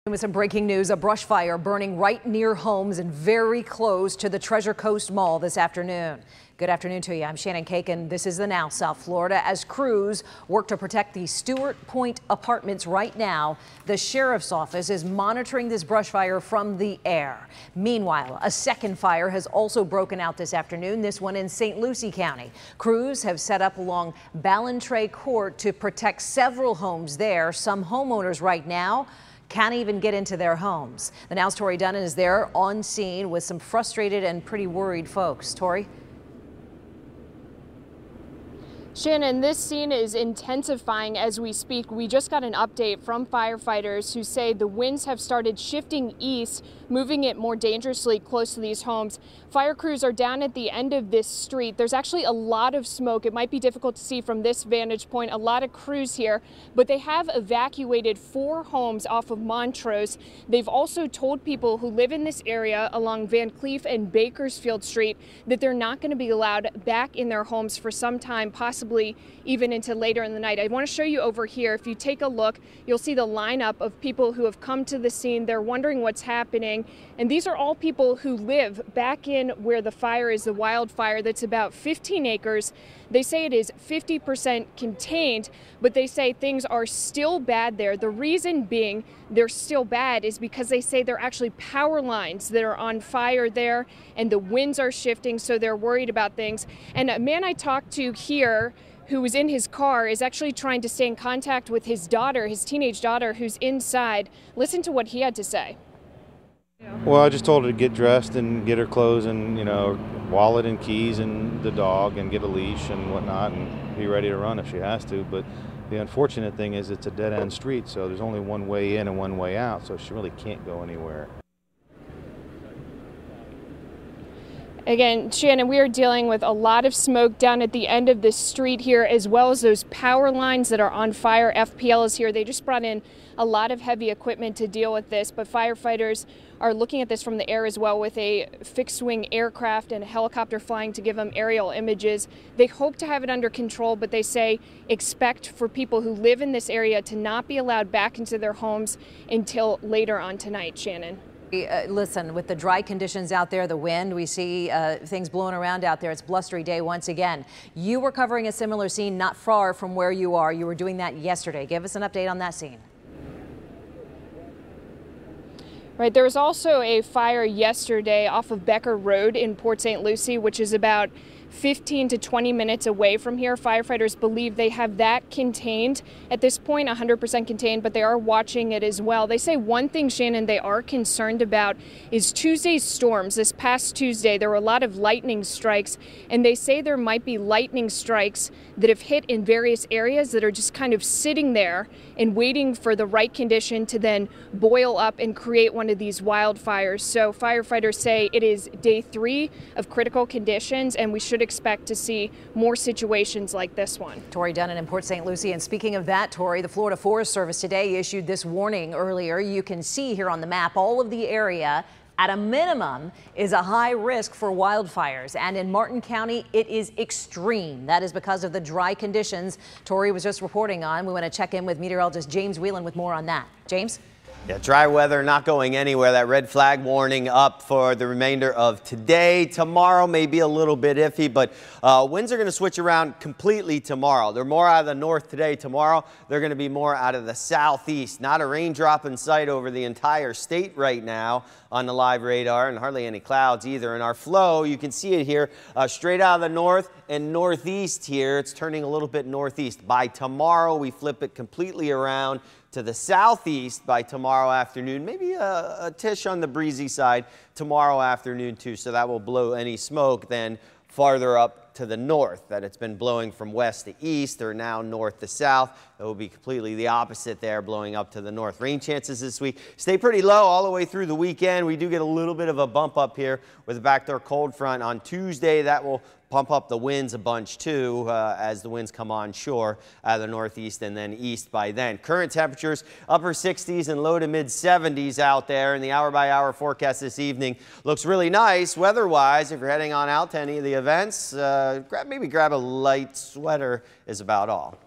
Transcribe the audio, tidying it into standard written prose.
With some breaking news, a brush fire burning right near homes and very close to the Treasure Coast Mall this afternoon. Good afternoon to you. I'm Shannon Cakin. This is the Now South Florida. As crews work to protect the Stewart Point apartments right now, the sheriff's office is monitoring this brush fire from the air. Meanwhile, a second fire has also broken out this afternoon, this one in St. Lucie County. Crews have set up along Ballantrae Court to protect several homes there. Some homeowners right now can't even get into their homes. The Now's Tori Dunnan is there on scene with some frustrated and pretty worried folks. Tori? Shannon, this scene is intensifying as we speak. We just got an update from firefighters who say the winds have started shifting east, moving it more dangerously close to these homes. Fire crews are down at the end of this street. There's actually a lot of smoke. It might be difficult to see from this vantage point. A lot of crews here, but they have evacuated 4 homes off of Montrose. They've also told people who live in this area along Van Cleef and Bakersfield Street that they're not going to be allowed back in their homes for some time, possibly even into later in the night. I want to show you over here. If you take a look, you'll see the lineup of people who have come to the scene. They're wondering what's happening. And these are all people who live back in where the fire is, the wildfire that's about 15 acres. They say it is 50% contained, but they say things are still bad there. The reason being they're still bad is because they say they're actually power lines that are on fire there, and the winds are shifting, so they're worried about things. And a man I talked to here who was in his car is actually trying to stay in contact with his daughter, his teenage daughter, who's inside. Listen to what he had to say. Well, I just told her to get dressed and get her clothes and, wallet and keys and the dog and get a leash and whatnot and be ready to run if she has to. But the unfortunate thing is it's a dead-end street, so there's only one way in and one way out, so she really can't go anywhere. Again, Shannon, we are dealing with a lot of smoke down at the end of the street here, as well as those power lines that are on fire. FPL is here. They just brought in a lot of heavy equipment to deal with this, but firefighters are looking at this from the air as well, with a fixed-wing aircraft and a helicopter flying to give them aerial images. They hope to have it under control, but they say expect for people who live in this area to not be allowed back into their homes until later on tonight. Shannon. Listen, with the dry conditions out there, the wind, we see things blowing around out there. It's blustery day once again. You were covering a similar scene not far from where you are. You were doing that yesterday. Give us an update on that scene. Right, there was also a fire yesterday off of Becker Road in Port St. Lucie, which is about 15 to 20 minutes away from here. Firefighters believe they have that contained at this point, 100% contained, but they are watching it as well. They say one thing, Shannon, they are concerned about is Tuesday's storms. This past Tuesday, there were a lot of lightning strikes, and they say there might be lightning strikes that have hit in various areas that are just kind of sitting there and waiting for the right condition to then boil up and create one of these wildfires. So firefighters say it is day 3 of critical conditions, and we should expect to see more situations like this one. Tori Dunnan in Port St. Lucie. And speaking of that, Tori, the Florida Forest Service today issued this warning earlier. You can see here on the map all of the area at a minimum is a high risk for wildfires. And in Martin County, it is extreme. That is because of the dry conditions Tori was just reporting on. We want to check in with meteorologist James Whelan with more on that. James? Yeah, dry weather not going anywhere. That red flag warning up for the remainder of today. Tomorrow may be a little bit iffy, but winds are going to switch around completely tomorrow. They're more out of the north today. Tomorrow, they're going to be more out of the southeast. Not a raindrop in sight over the entire state right now on the live radar, and hardly any clouds either. In our flow, you can see it here, straight out of the north and northeast here. It's turning a little bit northeast. By tomorrow, we flip it completely around to the southeast by tomorrow afternoon, maybe a tish on the breezy side tomorrow afternoon too, so that will blow any smoke then farther up to the north. That it's been blowing from west to east or now north to south. It will be completely the opposite there, blowing up to the north. Rain chances this week stay pretty low all the way through the weekend. We do get a little bit of a bump up here with a backdoor cold front on Tuesday. That will pump up the winds a bunch too as the winds come on shore out of the northeast and then east by then. Current temperatures upper 60s and low to mid 70s out there, and the hour-by-hour forecast this evening looks really nice weather-wise. If you're heading on out to any of the events, maybe grab a light sweater is about all.